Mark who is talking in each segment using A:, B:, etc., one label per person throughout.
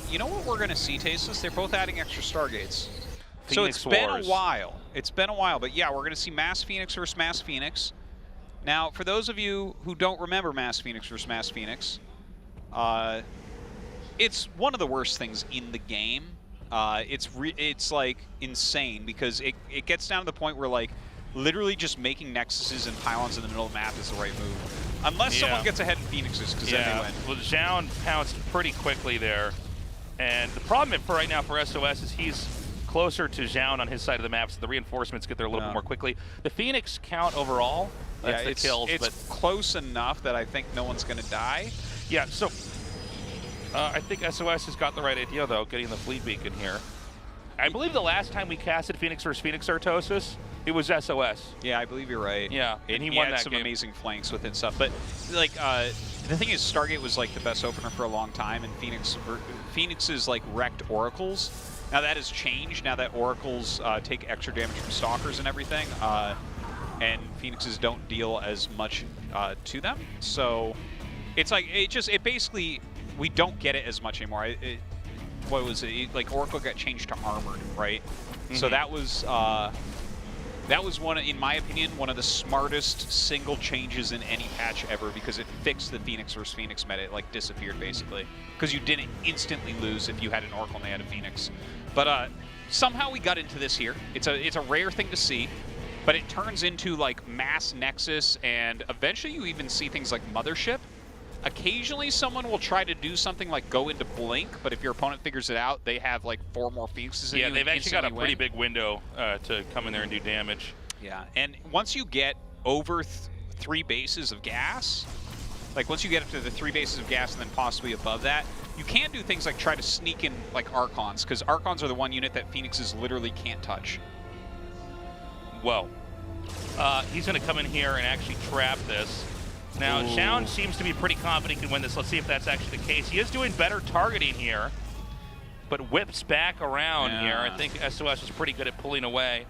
A: You know what we're going to see, Tasteless? They're both adding extra Stargates. So
B: Phoenix
A: it's been
B: Wars.
A: a while. It's been a while, but yeah, we're going to see Mass Phoenix versus Mass Phoenix. Now, for those of you who don't remember Mass Phoenix versus Mass Phoenix, it's one of the worst things in the game. It's like insane because it gets down to the point where like literally just making nexuses and pylons in the middle of the map is the right move. Unless someone gets ahead in Phoenixes, because then they win.
B: Well, Zoun pounced pretty quickly there. And the problem for right now for SOS is he's closer to Zoun on his side of the map, so the reinforcements get there a little bit more quickly. The Phoenix count overall, that's the kills.
A: It's close enough that I think no one's going to die.
B: Yeah, so I think SOS has got the right idea, though, getting the fleet beacon here. I believe the last time we casted Phoenix versus Phoenix Artosis, it was SOS.
A: Yeah, I believe you're right.
B: Yeah,
A: and he won that some amazing flanks with it and stuff. But like, the thing is, Stargate was like the best opener for a long time, and Phoenix's like wrecked Oracles. Now that has changed. Now that Oracles take extra damage from Stalkers and everything, and Phoenixes don't deal as much to them. So it's like it basically we don't get it as much anymore. What was it? Like Oracle got changed to Armored, right? Mm-hmm. So that was one, in my opinion, one of the smartest single changes in any patch ever, because it fixed the Phoenix versus Phoenix meta. It like disappeared basically, because you didn't instantly lose if you had an Oracle and they had a Phoenix. But somehow we got into this here. It's a rare thing to see, but it turns into like mass Nexus, and eventually you even see things like Mothership. Occasionally someone will try to do something like go into Blink, but if your opponent figures it out, they have like 4 more Phoenixes than you.
B: Yeah, they've actually got a pretty big window to come in there and do damage.
A: Yeah, and once you get over 3 bases of gas, like once you get up to the 3 bases of gas and then possibly above that, you can do things like try to sneak in like Archons, because Archons are the one unit that Phoenixes literally can't touch.
B: Well, he's going to come in here and actually trap this. Now, Zoun seems to be pretty confident he can win this. Let's see if that's actually the case. He is doing better targeting here, but whips back around here. I think SOS is pretty good at pulling away.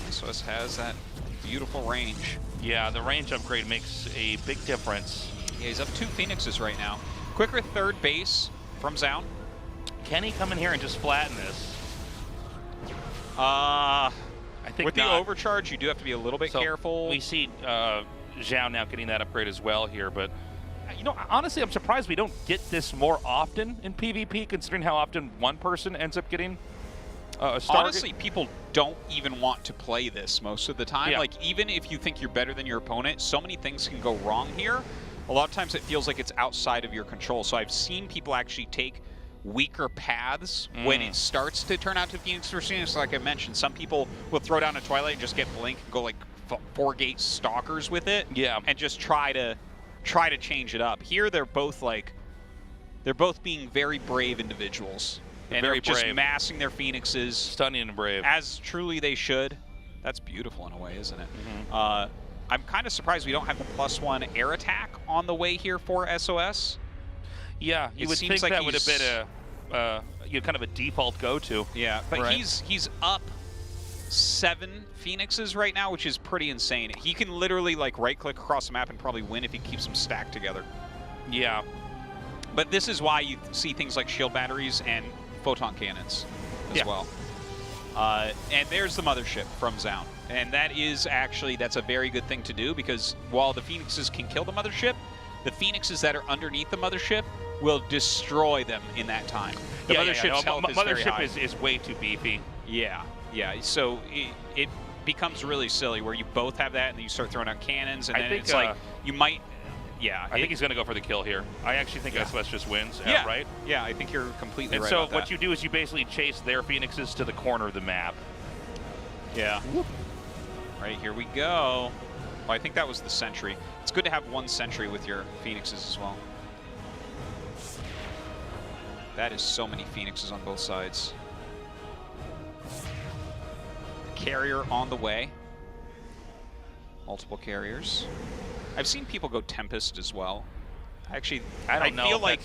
A: SOS has that beautiful range.
B: Yeah, the range upgrade makes a big difference.
A: Yeah, he's up 2 Phoenixes right now. Quicker 3rd base from Zoun.
B: Can he come in here and just flatten this?
A: I think with the overcharge, you do have to be a little bit careful.
B: We see Zoun now getting that upgrade as well here, but you know, honestly, I'm surprised we don't get this more often in PvP, considering how often one person ends up getting a Stargate.
A: Honestly, people don't even want to play this most of the time. Yeah. Like, even if you think you're better than your opponent, so many things can go wrong here. A lot of times it feels like it's outside of your control. So I've seen people actually take weaker paths when it starts to turn out to Phoenix versus Phoenix. Like I mentioned, some people will throw down a Twilight and just get Blink and go like 4-gate Stalkers with it, and just try to change it up. Here they're both being very brave individuals, and they're just massing their Phoenixes,
B: stunning and brave,
A: as truly they should. That's beautiful in a way, isn't it? I'm kind of surprised we don't have the +1 air attack on the way here for SOS.
B: Yeah, you would think like that would have been a kind of a default go-to.
A: Yeah, but he's up 7 Phoenixes right now, which is pretty insane. He can literally like right-click across the map and probably win if he keeps them stacked together.
B: Yeah,
A: but this is why you see things like shield batteries and photon cannons as well. And there's the Mothership from Zoun, and that's a very good thing to do, because while the Phoenixes can kill the Mothership, the Phoenixes that are underneath the Mothership will destroy them in that time. The Mothership's health is very high.
B: is way too beefy.
A: Yeah, yeah. So it becomes really silly where you both have that, and then you start throwing out cannons, and then it's like you might. Yeah,
B: I think he's going to go for the kill here. I actually think SOS just wins outright.
A: Yeah, I think you're completely right.
B: And so what you do is you basically chase their Phoenixes to the corner of the map.
A: Yeah. Whoop. Right, here we go. Oh, I think that was the sentry. It's good to have 1 sentry with your Phoenixes as well. That is so many Phoenixes on both sides. Carrier on the way. Multiple carriers. I've seen people go Tempest as well. Actually, I don't know feel like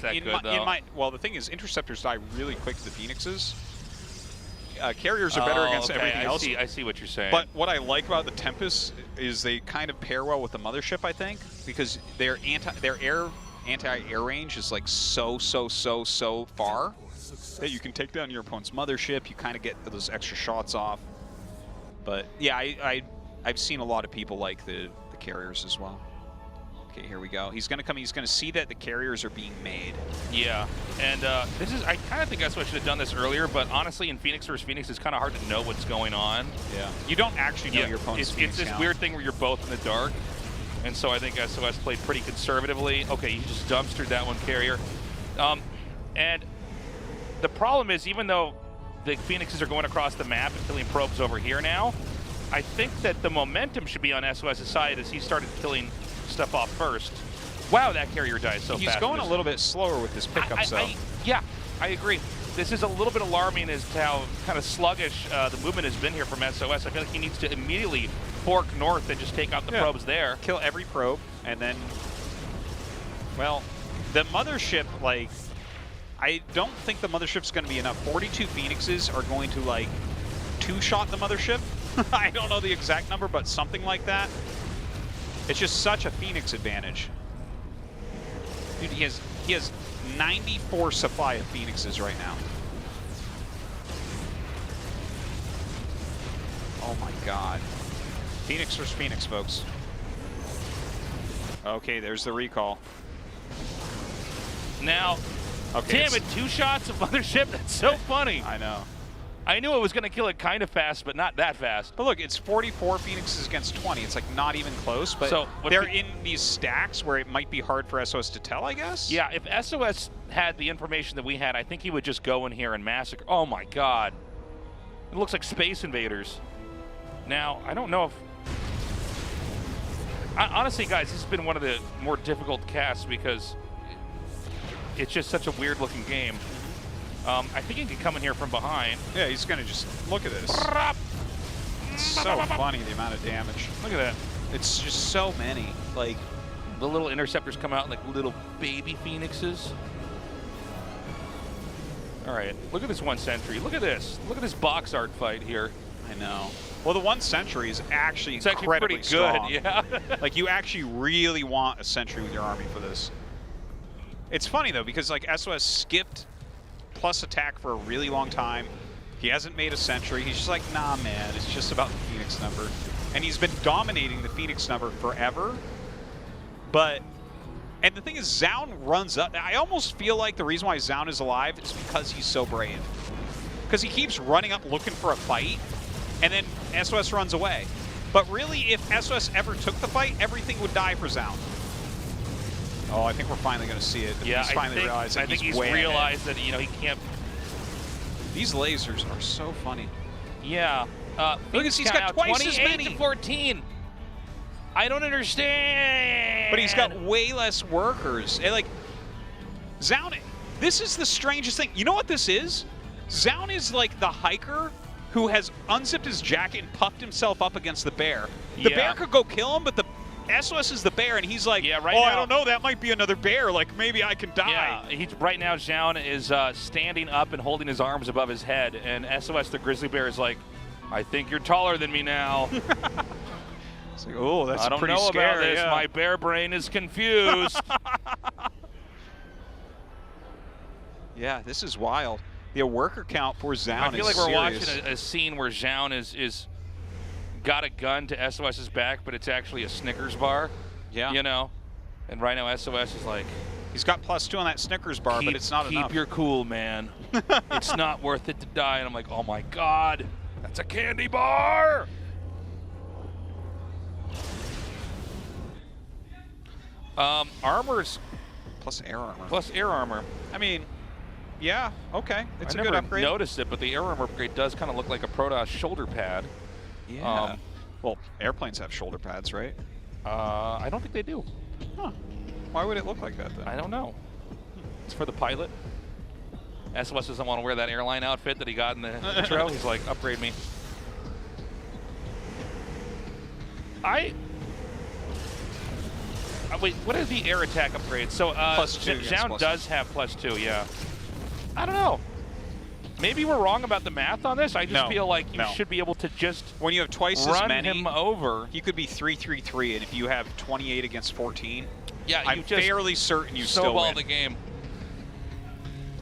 A: well, the thing is, interceptors die really quick to the Phoenixes. Carriers are better against everything else.
B: I see what you're saying.
A: But what I like about the Tempest is they kind of pair well with the Mothership, I think, because they're air anti-air range is like so far that you can take down your opponent's mothership. You kind of get those extra shots off. But yeah, I've seen a lot of people like the carriers as well. Okay, here we go. He's going to come. He's going to see that the carriers are being made.
B: Yeah, and this is, I kind of think that's what I should have done this earlier, but honestly, in Phoenix versus Phoenix, it's kind of hard to know what's going on.
A: Yeah. You don't actually know your opponent's Phoenix
B: It's this weird thing where you're both in the dark, and so I think SOS played pretty conservatively. Okay, you just dumpstered that one, carrier. And the problem is, even though the Phoenixes are going across the map and killing probes over here now, I think that the momentum should be on SOS's side as he started killing stuff off first. Wow, that carrier dies so fast.
A: He's going a little bit slower with his pickup,
B: yeah, I agree. This is a little bit alarming as to how kind of sluggish the movement has been here from SOS. I feel like he needs to immediately fork north and just take out the probes there.
A: Kill every probe, and then, well, the mothership, like, I don't think the mothership's going to be enough. 42 Phoenixes are going to, like, two-shot the mothership. I don't know the exact number, but something like that. It's just such a Phoenix advantage. Dude, he has 94 supply of Phoenixes right now. Oh my god. Phoenix versus Phoenix, folks. Okay, there's the recall.
B: Now, okay, damn it, 2 shots of mothership? That's so funny.
A: I know.
B: I knew it was going to kill it kind of fast, but not that fast.
A: But look, it's 44 Phoenixes against 20. It's like not even close, but
B: so
A: they're in these stacks where it might be hard for SOS to tell, I guess?
B: Yeah, if SOS had the information that we had, I think he would just go in here and massacre. Oh my god. It looks like Space Invaders. Now, I don't know if... honestly, guys, this has been one of the more difficult casts because it's just such a weird-looking game. I think he can come in here from behind.
A: Yeah, he's going to just look at this. It's so funny, the amount of damage.
B: Look at that.
A: It's just so many. Like,
B: the little interceptors come out like little baby Phoenixes. All right, look at this 1 sentry. Look at this. Look at this box art fight here.
A: I know. Well, the 1 sentry is actually incredibly
B: pretty good,
A: strong.
B: yeah.
A: Like, you actually really want a sentry with your army for this. It's funny, though, because, like, SOS skipped plus attack for a really long time. He hasn't made a sentry. He's just like, nah, man, it's just about the Phoenix number. And he's been dominating the Phoenix number forever. But, and the thing is, Zoun runs up. I almost feel like the reason why Zoun is alive is because he's so brave. Because he keeps running up looking for a fight, and then SOS runs away. But really, if SOS ever took the fight, everything would die for Zoun. Oh, I think we're finally going to see it.
B: Yeah,
A: he's finally realized that
B: I think he's
A: way
B: realized
A: ahead.
B: that, you know, he can't.
A: These lasers are so funny.
B: Yeah.
A: Look, he's got twice as many.
B: 28 to 14. I don't understand.
A: But he's got way less workers. And like, Zoun, this is the strangest thing. You know what this is? Zoun is like the hiker who has unzipped his jacket and puffed himself up against the bear. The bear could go kill him, but the SOS is the bear, and he's like,
B: yeah, right
A: oh,
B: now,
A: I don't know, that might be another bear. Like, maybe I can die.
B: Yeah, right now, Zoun is standing up and holding his arms above his head, and SOS, the grizzly bear, is like, I think you're taller than me now.
A: It's like, oh, that's pretty scary.
B: I don't know about this.
A: Yeah.
B: My bear brain is confused.
A: Yeah, this is wild. The worker count for Zoun is
B: I feel like we're
A: serious.
B: watching a scene where Zoun is got a gun to SOS's back, but it's actually a Snickers bar.
A: Yeah.
B: You know? And right now SOS is like,
A: he's got +2 on that Snickers bar, but it's not enough.
B: Keep your cool, man. It's not worth it to die. And I'm like, oh my god, that's a candy bar! Armor's
A: plus air armor.
B: Plus air armor.
A: I mean, yeah, okay. It's a
B: good
A: upgrade.
B: I never noticed it, but the air armor upgrade does kind of look like a Protoss shoulder pad.
A: Yeah. Well, airplanes have shoulder pads, right?
B: I don't think they do.
A: Huh. Why would it look like that then?
B: I don't know. It's for the pilot. SOS doesn't want to wear that airline outfit that he got in the intro. He's like, upgrade me. Wait, what is the air attack upgrade? So
A: +2.
B: Zoun does have +2, yeah. I don't know. maybe we're wrong about the math on this. I just feel like you should be able to just
A: when you have twice
B: run
A: as many,
B: him over.
A: He could be 3-3-3, and if you have 28 against 14,
B: yeah,
A: I'm fairly certain you still
B: snowball
A: win.
B: the game.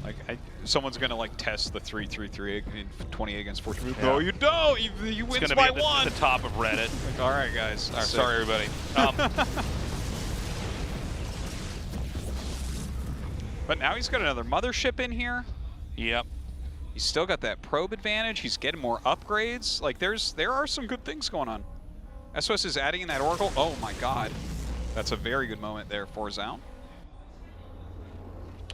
A: Like someone's gonna like test the 3-3-3 in 28 against 14. Yeah. No, you don't. You win by one.
B: At the top of Reddit.
A: Like, all right, guys.
B: Sorry, everybody.
A: But now he's got another mothership in here.
B: Yep.
A: He's still got that probe advantage. He's getting more upgrades. Like there are some good things going on. SOS is adding in that Oracle. Oh my God, that's a very good moment there for Zoun.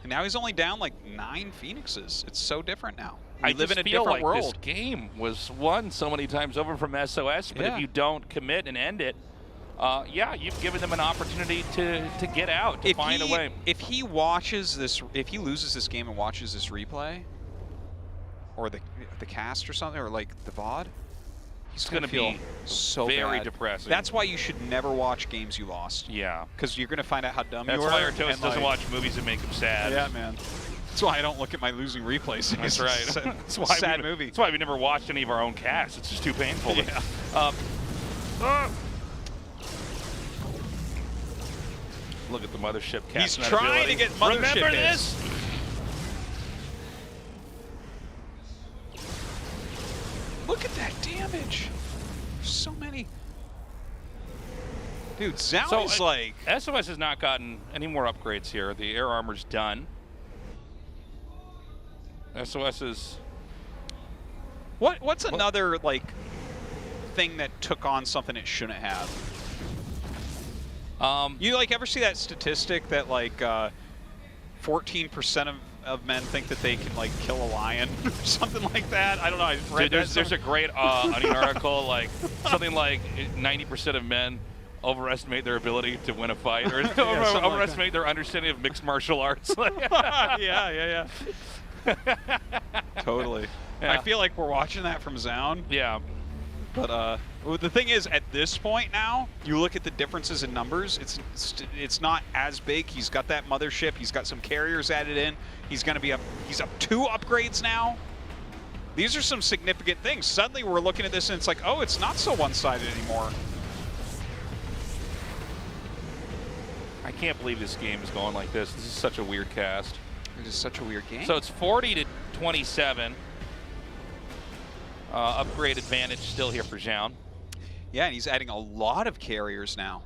A: And now he's only down like 9 Phoenixes. It's so different now. We live in a different world.
B: This game was won so many times over from SOS, but if you don't commit and end it, yeah, you've given them an opportunity to get out, to find a way.
A: If he watches this, if he loses this game and watches this replay, or the cast or something, or like the VOD, he's going to feel so
B: very
A: bad.
B: depressing.
A: That's why you should never watch games you lost.
B: Yeah.
A: Because you're going to find out how dumb you are.
B: That's why Protoss doesn't watch movies that make him sad.
A: Yeah, man. That's why I don't look at my losing replays.
B: That's right.
A: It's a sad movie.
B: That's why we never watched any of our own casts. It's just too painful.
A: Yeah.
B: Look at the mothership cast.
A: He's trying to get mothership.
B: Remember this?
A: Look at that damage. There's so many. Dude, Zoun is like...
B: SOS has not gotten any more upgrades here. The air armor's done. SOS is...
A: What's another, like, thing that took on something it shouldn't have? You, like, ever see that statistic that, like, 14% of men think that they can, like, kill a lion or something like that? I don't know. I read
B: there's a great onion article, like, something like 90% of men overestimate their ability to win a fight, or overestimate their understanding of mixed martial arts.
A: Yeah. Totally. Yeah. I feel like we're watching that from Zoun.
B: Yeah.
A: But the thing is, at this point now, you look at the differences in numbers. It's not as big. He's got that mothership. He's got some carriers added in. He's going to be up. He's up 2 upgrades now. These are some significant things. Suddenly, we're looking at this and it's like, oh, it's not so one-sided anymore.
B: I can't believe this game is going like this. This is such a weird cast.
A: It is such a weird game.
B: So it's 40-27. Upgrade advantage still here for Zoun.
A: Yeah, and he's adding a lot of carriers now.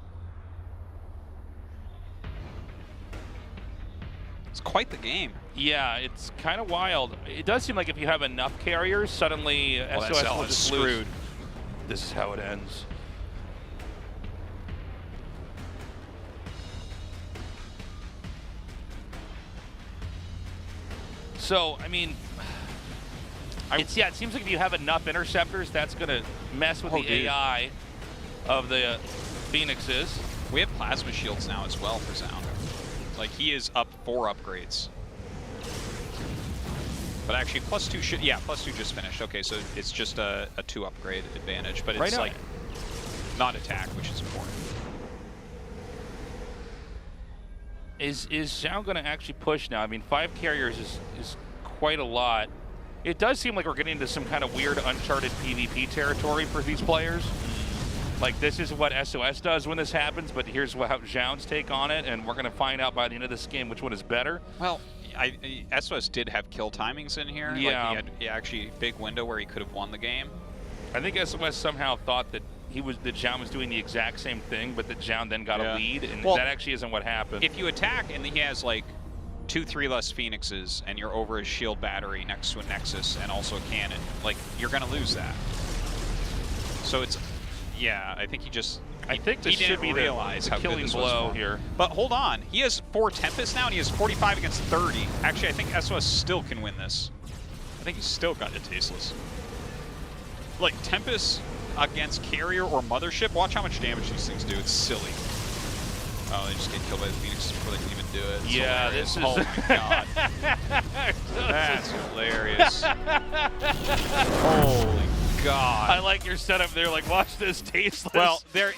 A: It's quite the game.
B: Yeah, it's kind of wild. It does seem like if you have enough carriers, suddenly SOS will just lose. This is how it ends. So, I mean, it seems like if you have enough interceptors, that's going to mess with the AI of the Phoenixes.
A: We have plasma shields now as well for Zoun. Like, he is up 4 upgrades. But actually, +2 should, yeah, +2 just finished. Okay, so it's just a 2 upgrade advantage, but it's like not attack, which is important.
B: Is Zoun going to actually push now? I mean, 5 carriers is quite a lot. It does seem like we're getting into some kind of weird uncharted PvP territory for these players. Like, this is what SOS does when this happens, but here's how Zoun's take on it, and we're going to find out by the end of this game which one is better.
A: Well, SOS did have kill timings in here.
B: Yeah.
A: Like, he had actually a big window where he could have won the game.
B: I think SOS somehow thought that Zoun was doing the exact same thing, but that Zoun then got a lead, and that actually isn't what happened.
A: If you attack and he has like 2-3 less Phoenixes and you're over his shield battery next to a Nexus and also a cannon, like, you're gonna lose that. So it's, yeah, I think he just,
B: I think this should be
A: realize
B: the killing blow here.
A: But hold on, he has 4 Tempest now and he has 45 against 30. Actually, I think SOS still can win this. I think he's still got it tasteless. Like, Tempest against carrier or mothership, watch how much damage these things do. It's silly. Oh, they just get killed by the Phoenixes before they can even do it. It's hilarious.
B: This is...
A: Oh my god. That's hilarious. Holy god.
B: I like your setup there, like, watch this tasteless.
A: Well, they're